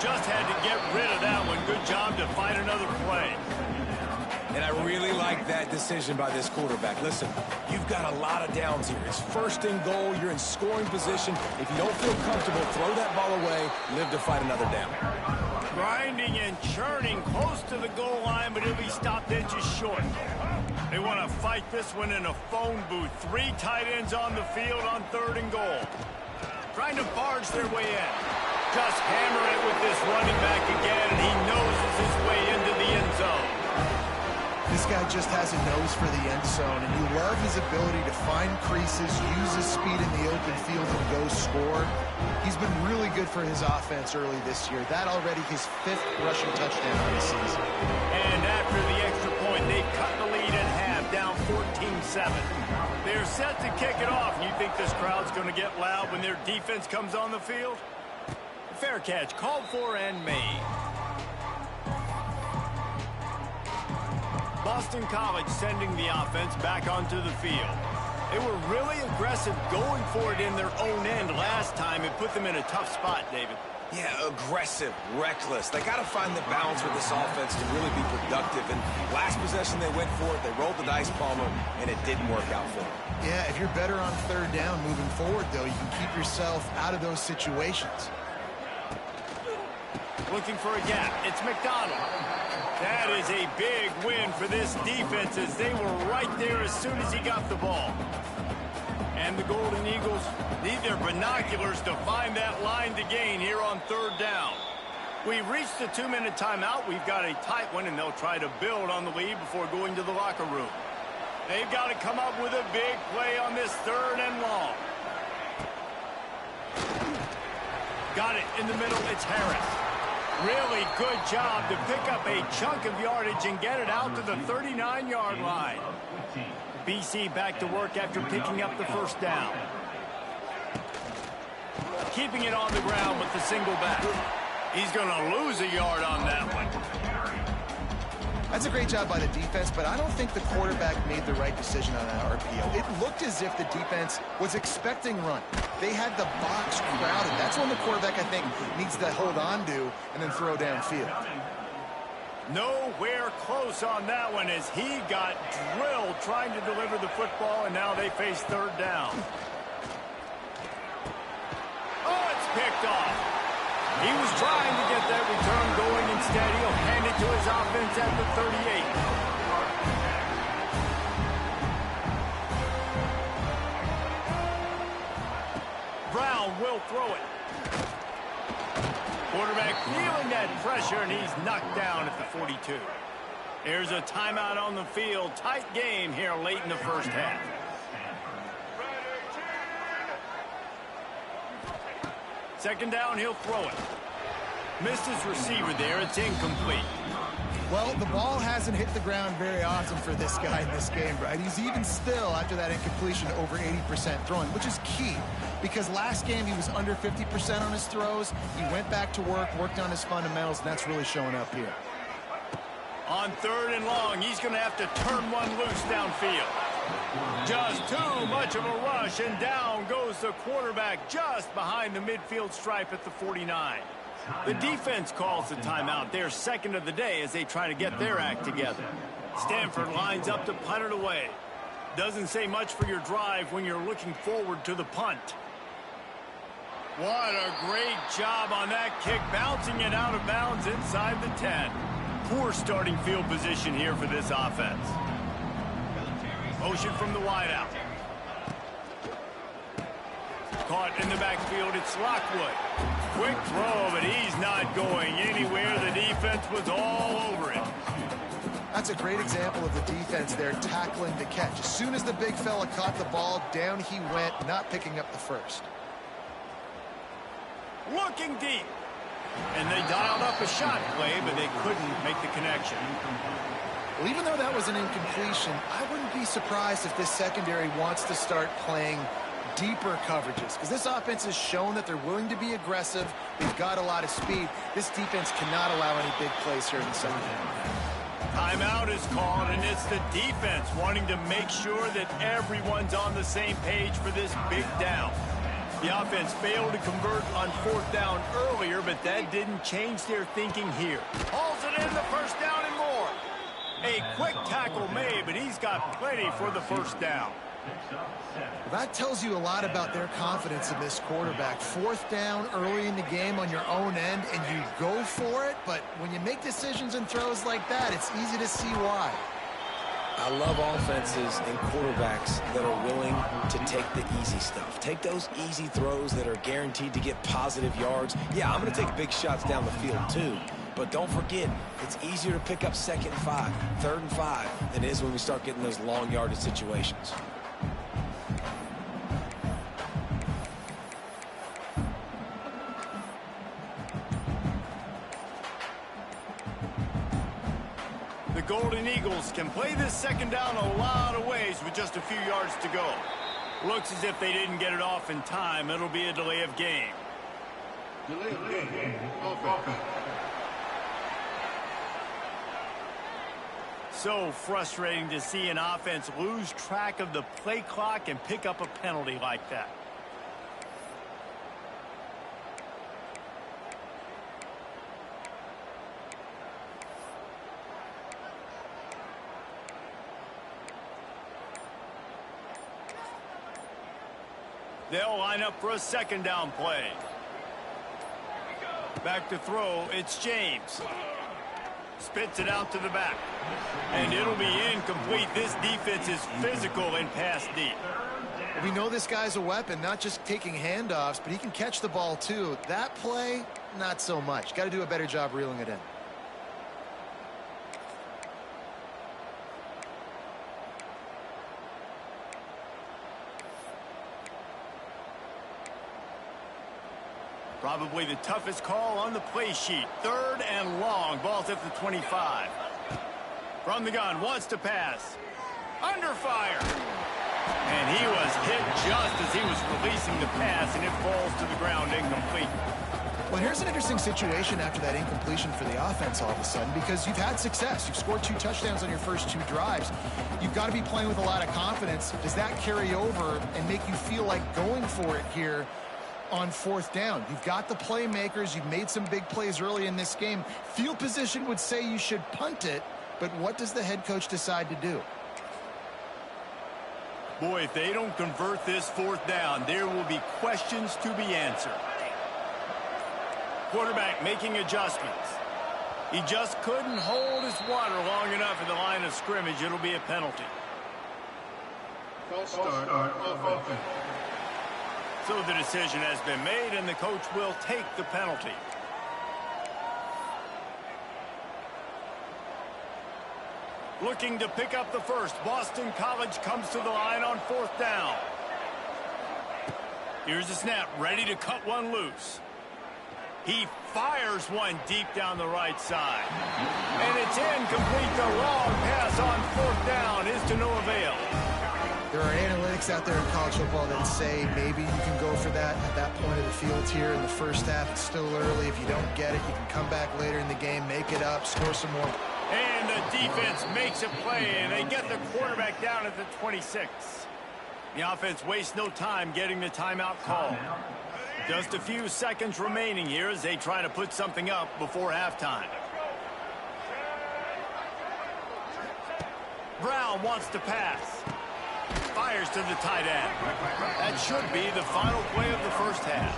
Just had to get rid of that one. Good job to find another play. And I really like that decision by this quarterback. Listen, you've got a lot of downs here. It's 1st and goal. You're in scoring position. If you don't feel comfortable, throw that ball away. Live to fight another down. Grinding and churning close to the goal line, but he'll be stopped inches short. They want to fight this one in a phone booth. 3 tight ends on the field on 3rd and goal. Trying to barge their way in. Just hammer it with this running back again, and he noses his way into the end zone. This guy just has a nose for the end zone, and you love his ability to find creases, use his speed in the open field, and go score. He's been really good for his offense early this year. That already his 5th rushing touchdown of the season. And after the extra point, they've cut the lead in half, down 14-7. They're set to kick it off. You think this crowd's going to get loud when their defense comes on the field? Fair catch, called for and made. Boston College sending the offense back onto the field. They were really aggressive going for it in their own end last time. It put them in a tough spot, David. Yeah, aggressive, reckless. They got to find the balance with this offense to really be productive. And last possession they went for it. They rolled the dice, Palmer, and it didn't work out for them. Yeah, if you're better on 3rd down moving forward, though, you can keep yourself out of those situations. Looking for a gap. It's McDonald. That is a big win for this defense as they were right there as soon as he got the ball. And And the Golden Eagles need their binoculars to find that line to gain here on third down. We've reached the 2-minute timeout. We've got a tight one, and they'll try to build on the lead before going to the locker room. They've got to come up with a big play on this 3rd and long. Got it in the middle. It's Harris. Really good job to pick up a chunk of yardage and get it out to the 39-yard line. BC back to work after picking up the first down. Keeping it on the ground with the single back. He's going to lose a yard on that one. That's a great job by the defense, but I don't think the quarterback made the right decision on that RPO. It looked as if the defense was expecting run. They had the box crowded. That's when the quarterback, I think, needs to hold on to and then throw downfield. Nowhere close on that one as he got drilled trying to deliver the football, and now they face 3rd down. Oh, it's picked off. He was trying to get that return going. Instead, he'll hand it to his offense at the 38. Brown will throw it. Quarterback feeling that pressure, and he's knocked down at the 42. There's a timeout on the field. Tight game here late in the first half. Second down, he'll throw it. Missed his receiver there. It's incomplete. Well, the ball hasn't hit the ground very often for this guy in this game, right? He's even still, after that incompletion, over 80% throwing, which is key. Because last game, he was under 50% on his throws. He went back to work, worked on his fundamentals, and that's really showing up here. On 3rd and long, he's going to have to turn one loose downfield. Just too much of a rush, and down goes the quarterback just behind the midfield stripe at the 49. The defense calls the timeout. They're 2nd of the day as they try to get their act together. Stanford lines up to punt it away. Doesn't say much for your drive when you're looking forward to the punt. What a great job on that kick, bouncing it out of bounds inside the 10. Poor starting field position here for this offense. Motion from the wideout. Caught in the backfield, it's Lockwood. Quick throw, but he's not going anywhere. The defense was all over it. That's a great example of the defense there tackling the catch. As soon as the big fella caught the ball, down he went, not picking up the first. Looking deep. And they dialed up a shot play, but they couldn't make the connection. Well, even though that was an incompletion, I wouldn't be surprised if this secondary wants to start playing deeper coverages, because this offense has shown that they're willing to be aggressive. They've got a lot of speed. This defense cannot allow any big plays here in the second half. Timeout is called, and it's the defense wanting to make sure that everyone's on the same page for this big down. The offense failed to convert on 4th down earlier, but that didn't change their thinking here. Hauls it in, the first down and more. A quick tackle made, but he's got plenty for the first down. Well, that tells you a lot about their confidence in this quarterback. 4th down early in the game on your own end, and you go for it, but when you make decisions and throws like that, it's easy to see why. I love offenses and quarterbacks that are willing to take the easy stuff. Take those easy throws that are guaranteed to get positive yards. Yeah, I'm going to take big shots down the field too. But don't forget, it's easier to pick up 2nd and 5, 3rd and 5 than it is when we start getting those long yardage situations. The Golden Eagles can play this second down a lot of ways with just a few yards to go. Looks as if they didn't get it off in time. It'll be a delay of game. Delay of game. Offense. So frustrating to see an offense lose track of the play clock and pick up a penalty like that. They'll line up for a second down play. Back to throw, it's James. Spits it out to the back. And it'll be incomplete. This defense is physical in pass deep. We know this guy's a weapon, not just taking handoffs, but he can catch the ball too. That play, not so much. Got to do a better job reeling it in. Probably the toughest call on the play sheet. 3rd and long. Ball's at the 25. From the gun, wants to pass. Under fire. And he was hit just as he was releasing the pass, and it falls to the ground incomplete. Well, here's an interesting situation after that incompletion for the offense all of a sudden, because you've had success. You've scored 2 touchdowns on your first 2 drives. You've got to be playing with a lot of confidence. Does that carry over and make you feel like going for it here on 4th down? You've got the playmakers. You've made some big plays early in this game. Field position would say you should punt it, but what does the head coach decide to do? Boy, if they don't convert this 4th down, there will be questions to be answered. Quarterback making adjustments. He just couldn't hold his water long enough at the line of scrimmage. It'll be a penalty. False start, offense. So the decision has been made, and the coach will take the penalty. Looking to pick up the first. Boston College comes to the line on 4th down. Here's the snap, ready to cut one loose. He fires one deep down the right side. And it's incomplete. The long pass on 4th down is to no avail. There are analytics out there in college football that say maybe you can go for that at that point of the field here in the first half. It's still early. If you don't get it, you can come back later in the game, make it up, score some more. And the defense makes a play, and they get the quarterback down at the 26. The offense wastes no time getting the timeout call. Just a few seconds remaining here as they try to put something up before halftime. Brown wants to pass. Fires to the tight end. That should be the final play of the first half.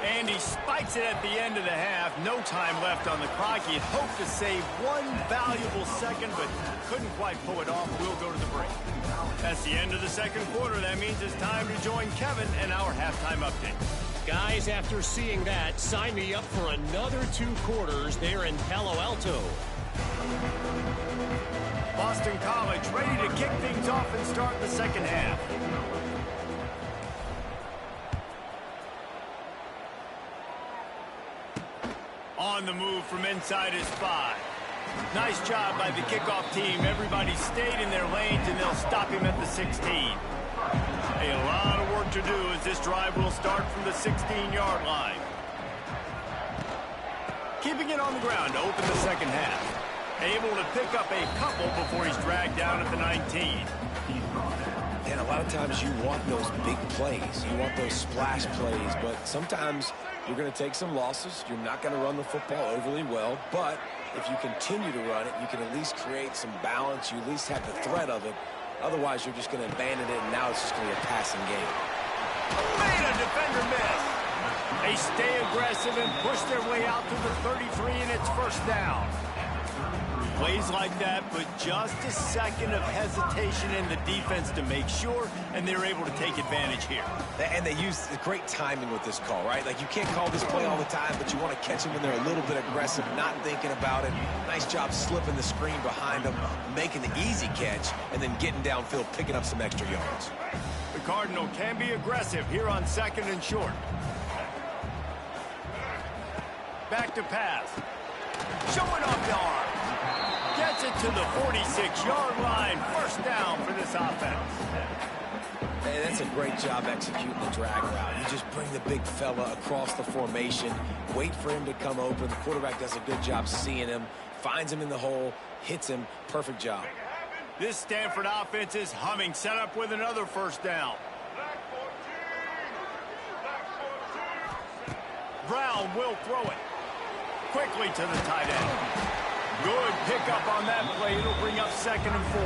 And he spikes it at the end of the half. No time left on the clock. He had hoped to save one valuable second, but couldn't quite pull it off. We'll go to the break. That's the end of the second quarter. That means it's time to join Kevin and our halftime update. Guys, after seeing that, sign me up for another 2 quarters there in Palo Alto. Boston College ready to kick things off and start the second half. On the move from inside his 5. Nice job by the kickoff team. Everybody stayed in their lanes, and they'll stop him at the 16. A lot of work to do as this drive will start from the 16-yard line. Keeping it on the ground to open the second half. Able to pick up a couple before he's dragged down at the 19. And a lot of times you want those big plays. You want those splash plays, but sometimes you're going to take some losses. You're not going to run the football overly well, but if you continue to run it, you can at least create some balance. You at least have the threat of it. Otherwise, you're just going to abandon it, and now it's just going to be a passing game. Man, a defender miss. They stay aggressive and push their way out to the 33, and it's first down. Plays like that, but just a second of hesitation in the defense to make sure, and they're able to take advantage here. And they use great timing with this call, right? Like, you can't call this play all the time, but you want to catch them when they're a little bit aggressive, not thinking about it. Nice job slipping the screen behind them, making the easy catch, and then getting downfield, picking up some extra yards. The Cardinal can be aggressive here on 2nd and short. Back to pass. Showing off the arm. Gets it to the 46-yard line. First down for this offense. Hey, that's a great job executing the drag route. You just bring the big fella across the formation, wait for him to come open. The quarterback does a good job seeing him, finds him in the hole, hits him. Perfect job. This Stanford offense is humming, set up with another first down. Brown will throw it. Quickly to the tight end. Good pickup on that play. It'll bring up 2nd and 4.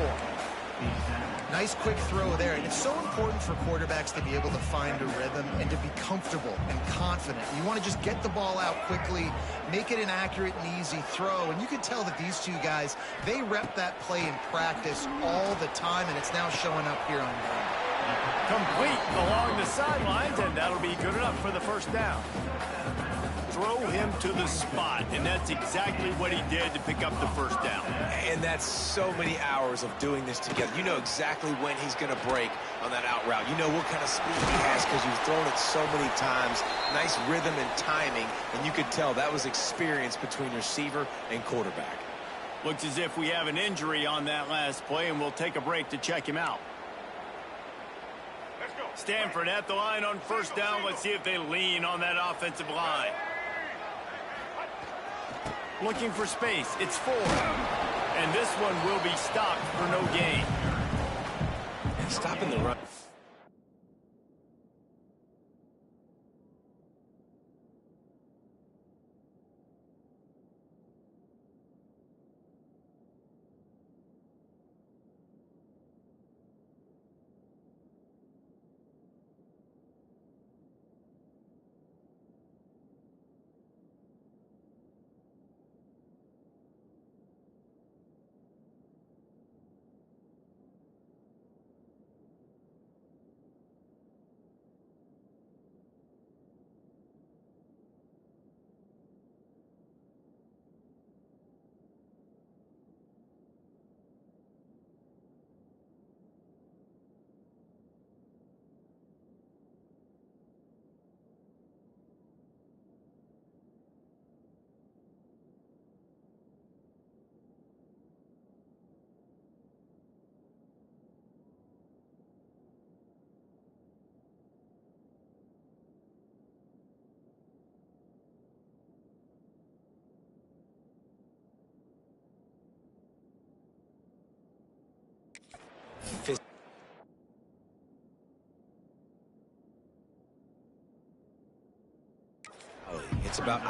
Nice quick throw there, and it's so important for quarterbacks to be able to find a rhythm and to be comfortable and confident. You want to just get the ball out quickly, make it an accurate and easy throw, and you can tell that these two guys, they rep that play in practice all the time, and it's now showing up here on game. Complete along the sidelines, and that'll be good enough for the first down. Throw him to the spot, and that's exactly what he did to pick up the first down. And that's so many hours of doing this together. You know exactly when he's going to break on that out route. You know what kind of speed he has because you've thrown it so many times. Nice rhythm and timing, and you could tell that was experience between receiver and quarterback. Looks as if we have an injury on that last play, and we'll take a break to check him out. Stanford at the line on first down. Let's see if they lean on that offensive line. Looking for space. It's 4. And this one will be stopped for no gain. And stopping the run. It's about